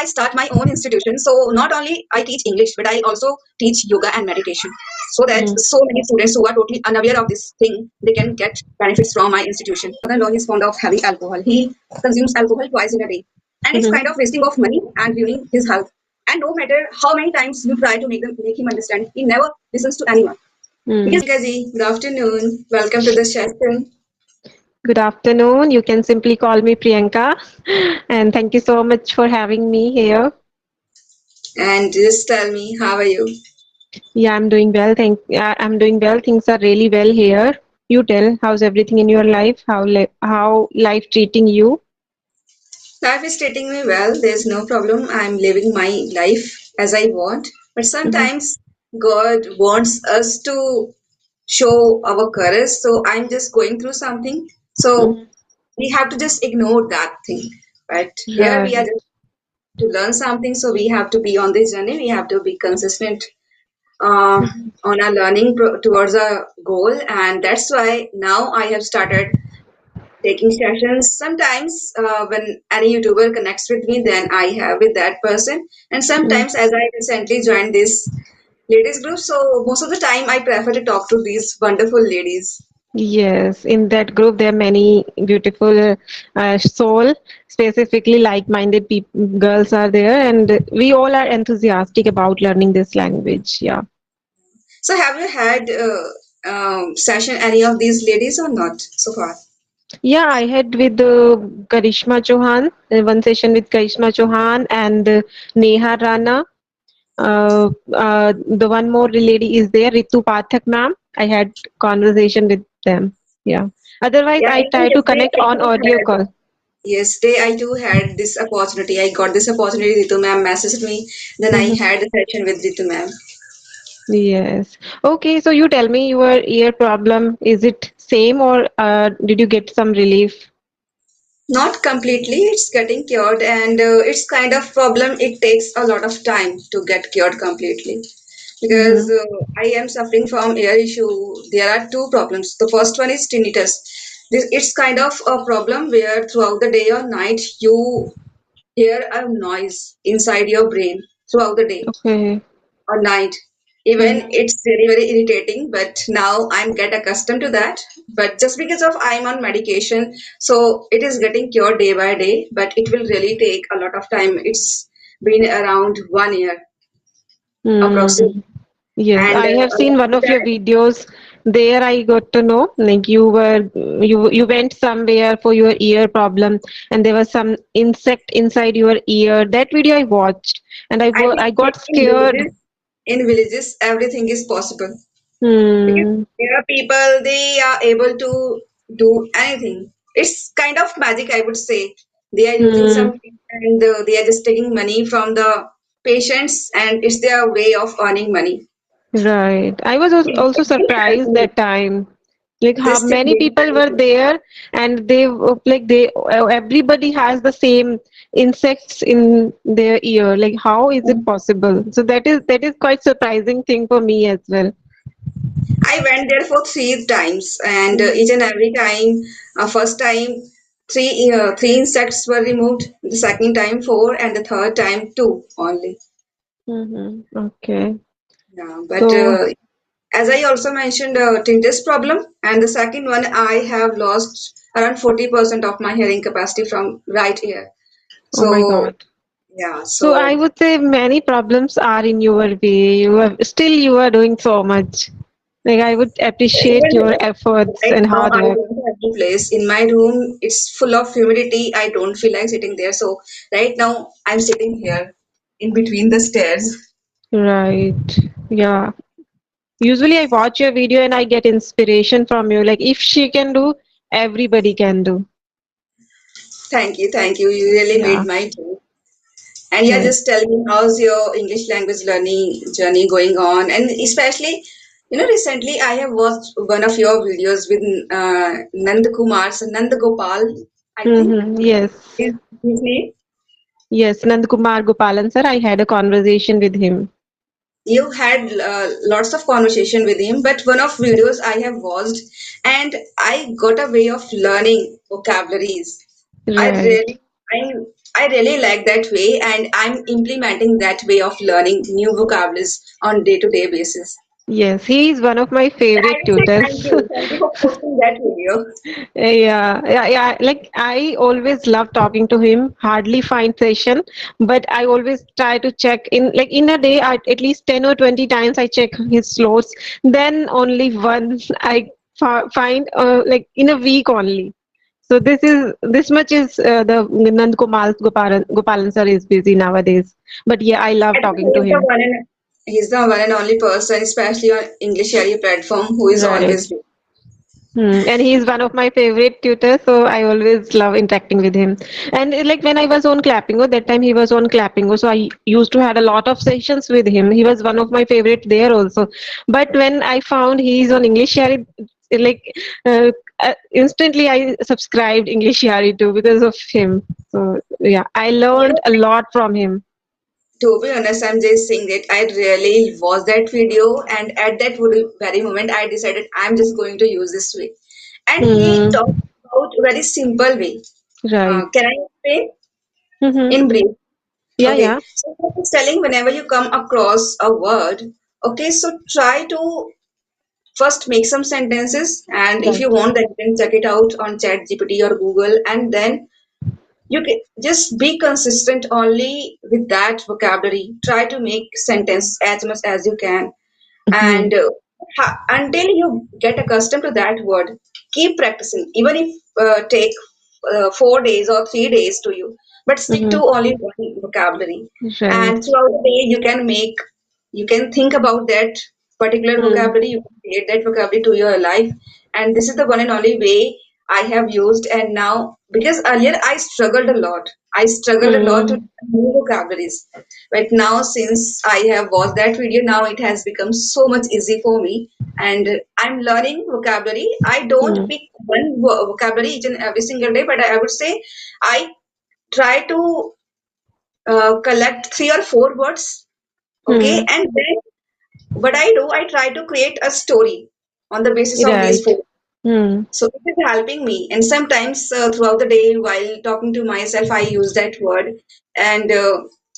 I start my own institution. So not only I teach English, but I also teach yoga and meditation, so that Mm. so many students who are totally unaware of this thing, they can get benefits from my institution. Mother-in-law is fond of having alcohol. He consumes alcohol twice in a day, and it's kind Mhm. of wasting of money and ruining his health. And no matter how many times you try to make him understand, he never listens to anyone. Mm. Because Ji, good afternoon. Welcome to the session. Good afternoon. You can simply call me Priyanka. And thank you so much for having me here. And just tell me, how are you? Yeah, I'm doing well. I'm doing well. Things are really well here. You tell, how's everything in your life? How life treating you? Life is treating me well. There's no problem. I'm living my life as I want. But Mhm. sometimes God wants us to show our courage. So I'm just going through something. So Mhm. we have to just ignore that thing. But here we are Right. just to learn something. So we have to be on this journey. We have to be consistent on our learning towards a goal. And that's why now I have started taking sessions. Sometimes when any YouTuber connects with me, then I have with that person. And Mm. sometimes, as I recently joined this ladies group, so most of the time I prefer to talk to these wonderful ladies. Yes, in that group there are many beautiful soul, specifically like-minded people, girls are there, and we all are enthusiastic about learning this language. Yeah. So have you had session any of these ladies or not so far? Yeah, I had with Karishma Chauhan, one session with Karishma Chauhan and Neha Rana. The one more lady is there, Ritu Pathak ma'am. I had conversation with them. Yeah. Otherwise, Yeah, I even try to yesterday connect I on too audio had. call. Yesterday I too had this opportunity. I got this opportunity. Ritu ma'am messaged me. Then I Mhm. had a session with Ritu ma'am. Yes. Okay, so you tell me your ear problem. Is it same or did you get some relief? Not completely, it's getting cured, and it's kind of problem. It takes a lot of time to get cured completely because Mm-hmm. I am suffering from ear issue. There are two problems. The first one is tinnitus. It's kind of a problem where throughout the day or night you hear a noise inside your brain throughout the day Okay. or night. Even Mm-hmm. it's very very irritating, but now I'm get accustomed to that. But just because of I'm on medication, so it is getting cured day by day. But it will really take a lot of time. It's been around 1 year approximately, Mm. Yes, and I have seen along one with of your that, videos. There I got to know like you went somewhere for your ear problem and there was some insect inside your ear. That video I watched and I think I got in scared. villages everything is possible because Hmm. there are people they are able to do anything. It's kind of magic, I would say. They are using Hmm. something and they are just taking money from the patients, and it's their way of earning money. Right. I was also It's still surprised helping. that time. Like They how still many doing people were anything. there and they everybody has the same insects in their ear. Like how is it possible? So that is quite surprising thing for me as well. I went there for 3 times, and Mm-hmm. each and every time, first time three insects were removed, the second time four, and the third time two only. Mm-hmm. Okay. Yeah, but So, as I also mentioned, tinnitus problem, and the second one, I have lost around 40% of my hearing capacity from right ear. oh my So God. yeah, So I so would say many problems are in your way. You are doing so much. Like I would appreciate even your efforts right and now, hard I work. don't have the place in my room. It's full of humidity. I don't feel like sitting there. So right now, I'm sitting here in between the stairs. Right. Yeah. Usually I watch your video and I get inspiration from you. Like if she can do, everybody can do. Thank you, thank you. You really made Yeah. my day. And yeah, Yes. just tell me how's your English language learning journey going on? And especially, recently I have watched one of your videos with Nand Kumar's Nand Gopal, I think Mm-hmm. Yes. is his name. Yes. Nandkumar Gopalan sir, I had a conversation with him. You had lots of conversation with him, but one of videos I have watched, and I got a way of learning vocabularies. I Right. really, I I really like that way, and I'm implementing that way of learning new vocabularies on day-to-day basis. Yes, he is one of my I favorite will say thank tutors. you. Thank you for posting that video. Yeah, yeah, yeah. Like I always love talking to him. Hardly find session, but I always try to check in. Like in a day, at least 10 or 20 times I check his slots. Then only once I find like in a week only. So this much is the Nand Gopalan sir is busy nowadays. But yeah, I love I think talking to him. he's the one and only person, especially on English area platform, who is Right. always there. And he is one of my favorite tutors, so I always love interacting with him. And like when I was on Clappingo, that time he was on Clappingo, so I used to had a lot of sessions with him. He was one of my favorite there also. But when I found he is on English Share, like uh, instantly I subscribed English Share too because of him. So yeah, I You know, learned a lot from him. to be honest, I'm just saying that I really watched that video, and at that very moment, I decided I'm just going to use this way. And he Hmm. talked about a very simple way. Right. Can I explain Mm-hmm. in brief? Yeah. Okay, Yeah. so he was telling whenever you come across a word, okay, so try to first make some sentences, and if you Right. want, then you can check it out on Chat GPT or Google, and then you can just be consistent only with that vocabulary. Try to make sentence as much as you can, Mm-hmm. and until you get accustomed to that word, keep practicing. Even if take 4 days or 3 days to you, but stick to Mm-hmm. only one vocabulary. And Right. throughout the day, you can think about that particular Hmm. vocabulary. You can create that vocabulary to your life, and this is the one and only way I have used. And now, because earlier I struggled a lot to Hmm. learn new vocabularies. But now, since I have watched that video, now it has become so much easy for me. And I'm learning vocabulary. I don't Hmm. pick one vocabulary each and every single day, but I would say I try to collect 3 or 4 words. Okay. Hmm. And then what I do, I try to create a story on the basis of these Right. four. Hmm. So it is helping me. And sometimes throughout the day, while talking to myself, I use that word. And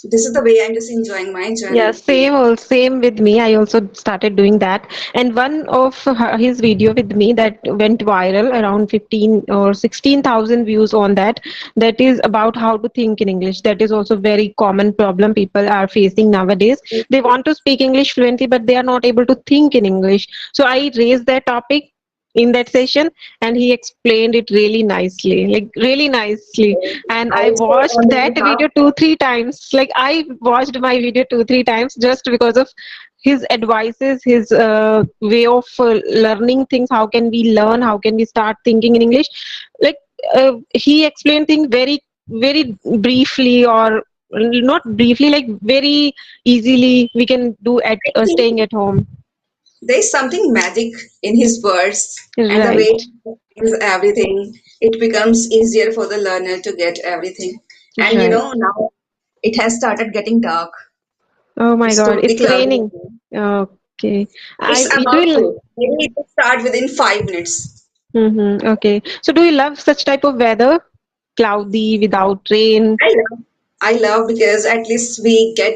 this is the way I'm just enjoying my Yeah, journey. same with me. I also started doing that. And one of his video with me that went viral around 15 or 16,000 views on that. That is about how to think in English. That is also very common problem people are facing nowadays. They want to speak English fluently, but they are not able to think in English. So I raised that topic in that session and he explained it really nicely, like really nicely. And I I will say watched on the that behalf, video 2 3 times, like I watched my video 2 3 times just because of his advices, his way of learning things. How can we learn, how can we start thinking in English? Like he explained things very briefly, or not briefly, like very easily we can do at I think staying at home. there's something magic in his words and the way Right. he explains everything. It becomes easier for the learner to get everything. And Right. now it has started getting dark. Oh my It's God, totally it's cloudy. raining. Okay. It's I do about you to. Maybe it will start within 5 minutes. Okay. So do you love such type of weather? Cloudy without rain? I love, I love because at least we get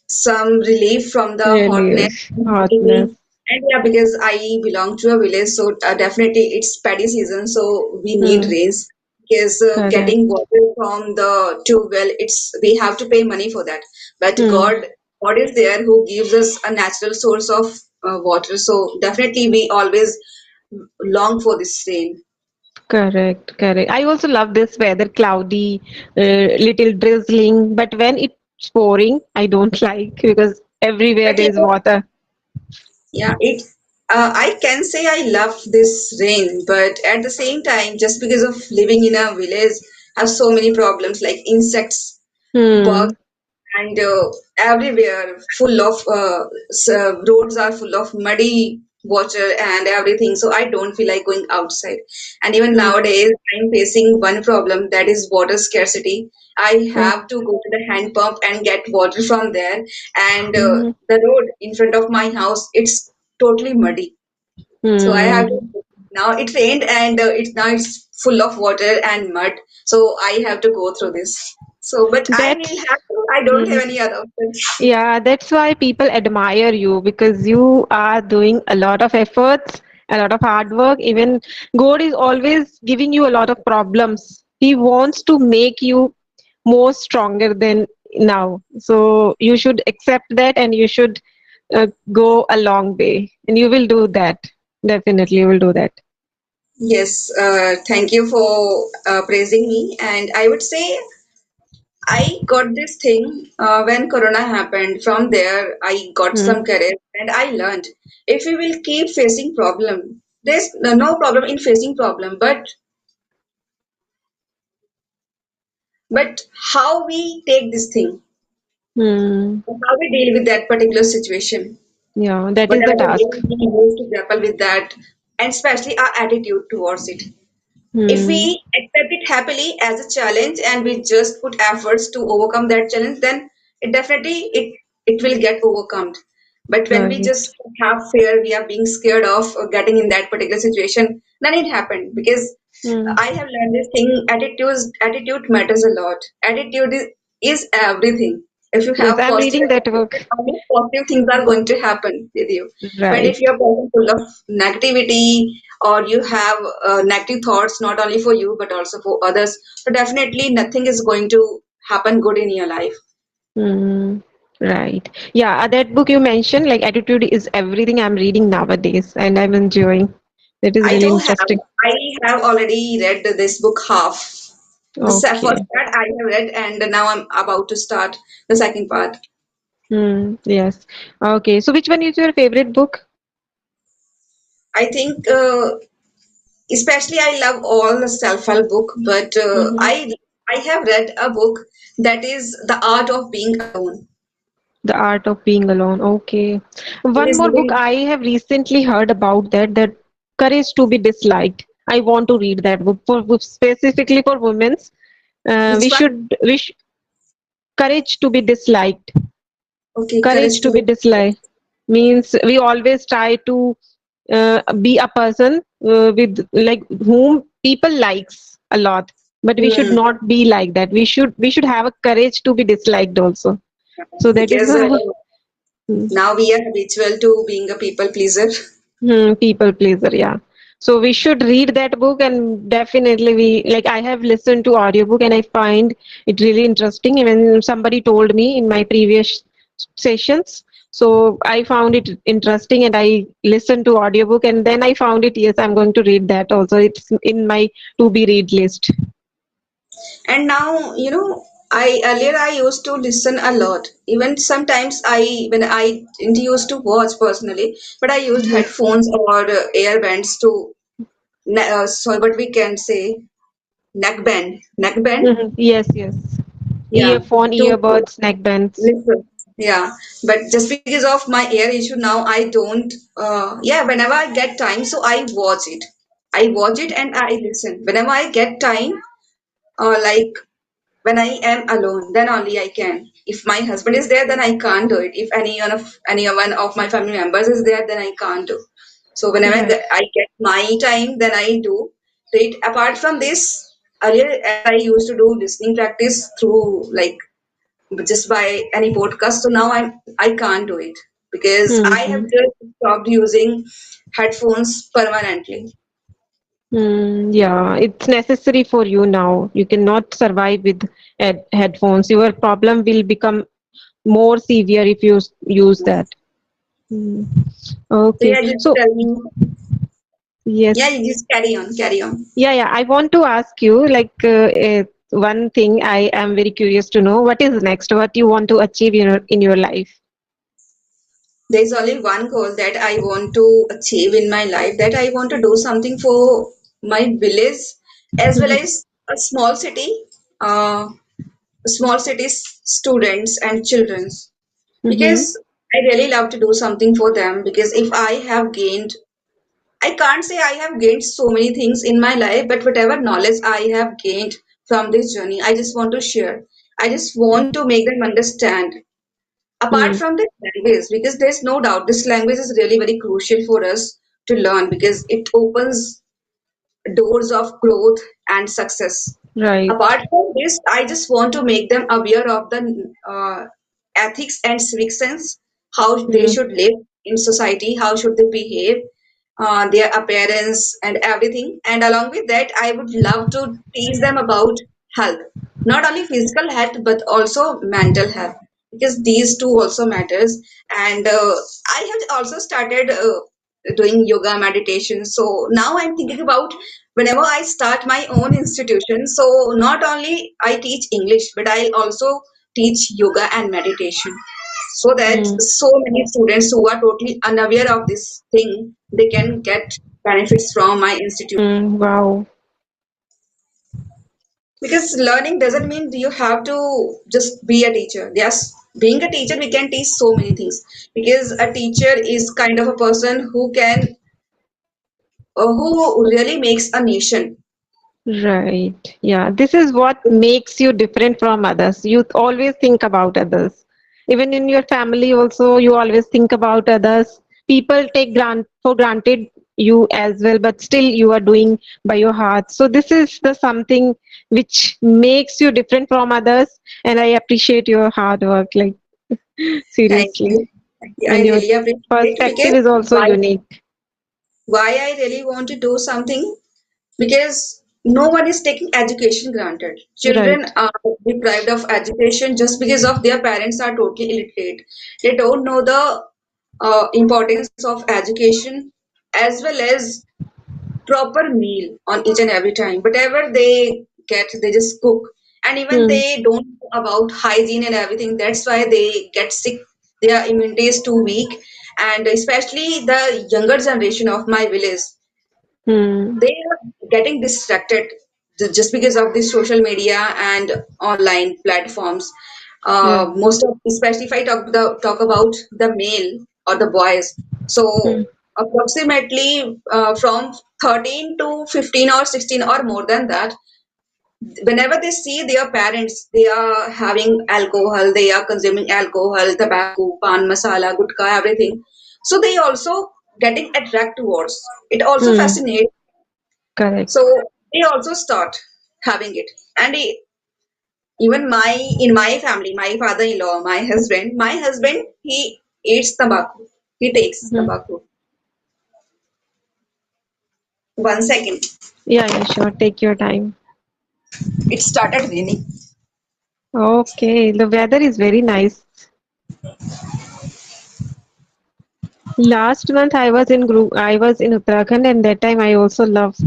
some relief from the hotness Really? and Hotness. humidity. And yeah, because I belong to a village, so definitely it's paddy season, so we need Hmm. rains. Because Correct. getting water from the tube well, it's we have to pay money for that. But Hmm. God is there who gives us a natural source of water. So definitely we always long for this rain. Correct. Correct. I also love this weather, cloudy, little drizzling. But when it's pouring, I don't like because everywhere But there's water. yeah, it. I can say I love this rain, but at the same time, just because of living in a village, have so many problems like insects, bugs, Hmm. and everywhere full of roads are full of muddy water and everything. So I don't feel like going outside. And even Hmm. nowadays, I'm facing one problem that is water scarcity. I Hmm. have to go to the hand pump and get water from there, and Hmm. the road in front of my house it's totally muddy. So I have to Hmm. now it rained and it's full of water and mud. So I have to go through this. So, but I will That's have to. I don't have Mhm. any other option. Yeah, that's why people admire you because you are doing a lot of efforts, a lot of hard work. Even God is always giving you a lot of problems. He wants to make you more stronger than now. So you should accept that and you should go a long way. And you will do that. Definitely, you will do that. Yes, thank you for praising me. And I would say I got this thing when Corona happened. From there, I got Hmm. some courage and I learned if we will keep facing problem, there's no problem in facing problem, but how we take this thing, Hmm. how we deal with that particular situation, Yeah, that is the whatever way task. we use to grapple with that, and especially our attitude towards it. If we Hmm. accept it happily as a challenge and we just put efforts to overcome that challenge, then it definitely it will get overcome. But when we Right. just have fear, we are being scared of getting in that particular situation, then it happened. Because Hmm. I have learned this thing: attitude matters a lot. Is everything. If you Yes, have I'm positive reading that attitude, book. then only positive things are going to happen with you. But if Right. you're a person full of negativity, or you have negative thoughts not only for you but also for others, so definitely nothing is going to happen good in your life. Hmm. Right. Yeah, that book you mentioned, like Attitude is Everything, I'm reading nowadays and I'm enjoying. That is I really too have. interesting. I have already read this book half. First Okay. part I have read, and now I'm about to start the second part. Yes. Okay. So which one is your favorite book? I think, especially I love all the self-help book, but Mm-hmm. I have read a book that is The Art of Being Alone. The Art of Being Alone. Okay. It One is more book really I have recently heard about that Courage to be Disliked. I want to read that book for specifically for women. which We one? should wish courage to be disliked. Okay, Courage Courage to to be Be. disliked means we always try to be a person with like whom people likes a lot, but we should Hmm. not be like that. We should have a courage to be disliked also. So that is Because why. Hmm. now we are habitual to being a people pleaser. People pleaser, yeah. So we should read that book and definitely we like I have listened to audiobook and I find it really interesting. Even somebody told me in my previous sessions. So I found it interesting and I listened to audiobook and then I found it, yes, I'm going to read that also. It's in my to be read list. And now, I earlier I used to listen a lot. Even sometimes when I didn't used to watch personally, but I used Mhm. headphones or earbands to, so what we can say, neckband, Yes, yes. yeah, Earphone, to earbuds, neckbands. listen. Yeah, but just because of my ear issue now, I don't. Yeah, whenever I get time, so I watch it. I watch it and I listen. Whenever I get time, like when I am alone, then only I can. If my husband is there, then I can't do it. If anyone of my family members is there, then I can't do. So whenever Right. I get my time, then I do it. Apart from this, earlier as I used to do listening practice through like just by any podcast. So now I can't do it because I have Hmm. just stopped using headphones permanently. Yeah, it's necessary for you now. You cannot survive with headphones. Your problem will become more severe if you use that. Hmm. So Okay. yeah, just So, tell me. Yeah, yes. you just carry on. Yeah, yeah. I want to ask you, like, one thing I am very curious to know. What is next? What you want to achieve in your life? There's only one goal that I want to achieve in my life, that I want to do something for my village as well as a uh, small cities students and childrens, Mm-hmm. because I really love to do something for them. Because if I have gained, I can't say I have gained so many things in my life, but whatever knowledge I have gained from this journey, I just want to share. I just want to make them understand. Apart Hmm. from the language, because there's no doubt this language is really very crucial for us to learn because it opens doors of growth and success. Right. Apart from this, I just want to make them aware of the ethics and civic sense, how they Mm, should live in society, how should they behave, their appearance and everything. And along with that, I would love to teach them about health, not only physical health but also mental health, because these two also matters. And I have also started doing yoga meditation. So now I'm thinking about whenever I start my own institution. So not only I teach English, but I'll also teach yoga and meditation, so that mm, so many students who are totally unaware of this thing, they can get benefits from my institute. wow. Because learning doesn't mean you have to just be a teacher. Yes, being a teacher, we can teach so many things, because a teacher is kind of a person who can who really makes a nation. Right. Yeah. This is what makes you different from others. You always think about others. Even in your family also, you always think about others. People take for granted you as well, but still you are doing by your heart. So this is the something which makes you different from others. And I appreciate your hard work, like Thank seriously. you. Thank you. I And your really appreciate, perspective because is also unique. why I really want to do something, because no one is taking education granted. Children Right. are deprived of education just because of their parents are totally illiterate. They don't know the importance of education, as well as proper meal on each and every time. Whatever they get, they just cook, and even Hmm. they don't know about hygiene and everything. That's why they get sick. Their immunity is too weak, and especially the younger generation of my village, Hmm. they are getting distracted just because of this social media and online platforms. Right. Most of, especially if I talk about the male or the boys, Hmm. so approximately from 13 to 15 or 16 or more than that, whenever they see their parents, they are having alcohol, they are consuming alcohol, tobacco, pan masala, gutka, everything, so they also getting attracted towards it, also Hmm. fascinates. So Correct. they also start having it. And even in my family, my father-in-law, my husband, he eats tobacco. He takes Hmm. tobacco. 1 second. Yeah, yeah, sure. Take your time. It started raining. Okay, the weather is very nice. Last month I was in Uttarakhand and that time I also love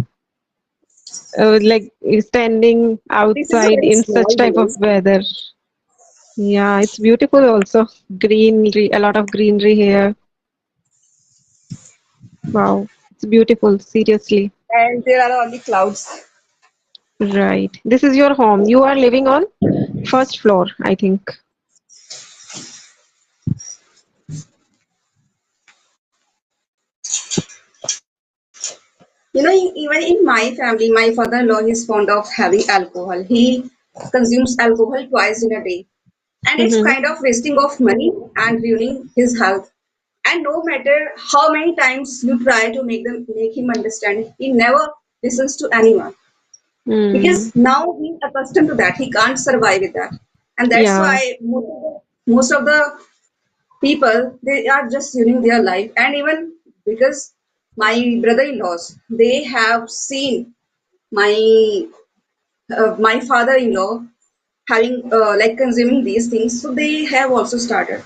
like standing This is a outside very in small such type of village. weather. Yeah, it's beautiful also. Greenery, a lot of greenery here. Wow, it's beautiful, seriously. And there are only clouds. Right. This is your home. You are living on first floor, I think. Even in my family, my father-in-law is fond of having alcohol. He consumes alcohol twice in a day. And it's Mm-hmm. kind of wasting of money and ruining his health. And no matter how many times you try to make him understand, he never listens to anyone. Mm. Because now he's accustomed to that. He can't survive with that. And that's Yeah. why most of the people, they are just ruining their life. And even because my brother-in-laws, they have seen my my father-in-law having like consuming these things, so they have also started.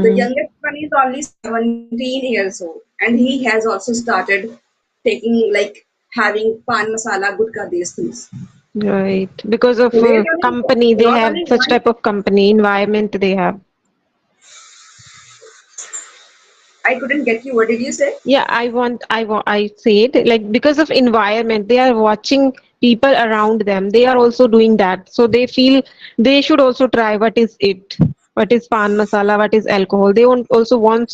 The Mm. youngest one is only 17 years old, and he has also started taking like having pan masala, gutka, these things. Right. Because of So there's only company, they not have only such one. type of company environment they have. I couldn't get you. What did you say? Yeah, I said like because of environment, they are watching people around them. They are also doing that. So they feel they should also try what is it, what is pan masala, what is alcohol. They also want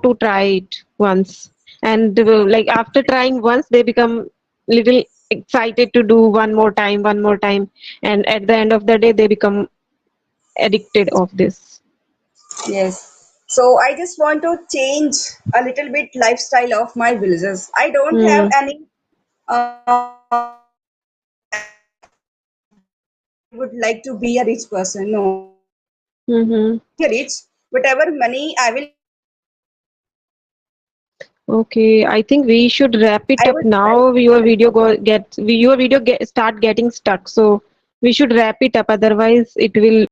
to try it once. And like after trying once, they become little excited to do one more time. And at the end of the day, they become addicted of this. Yes. So I just want to change a little bit lifestyle of my villagers. I don't have Hmm. any I would like to be a rich person. No, I will not be Mm-hmm. a rich. Whatever money I will get, I will give it to the poor. Okay, I think we should wrap it up now. Your video start getting stuck, so we should wrap it up. Otherwise, it will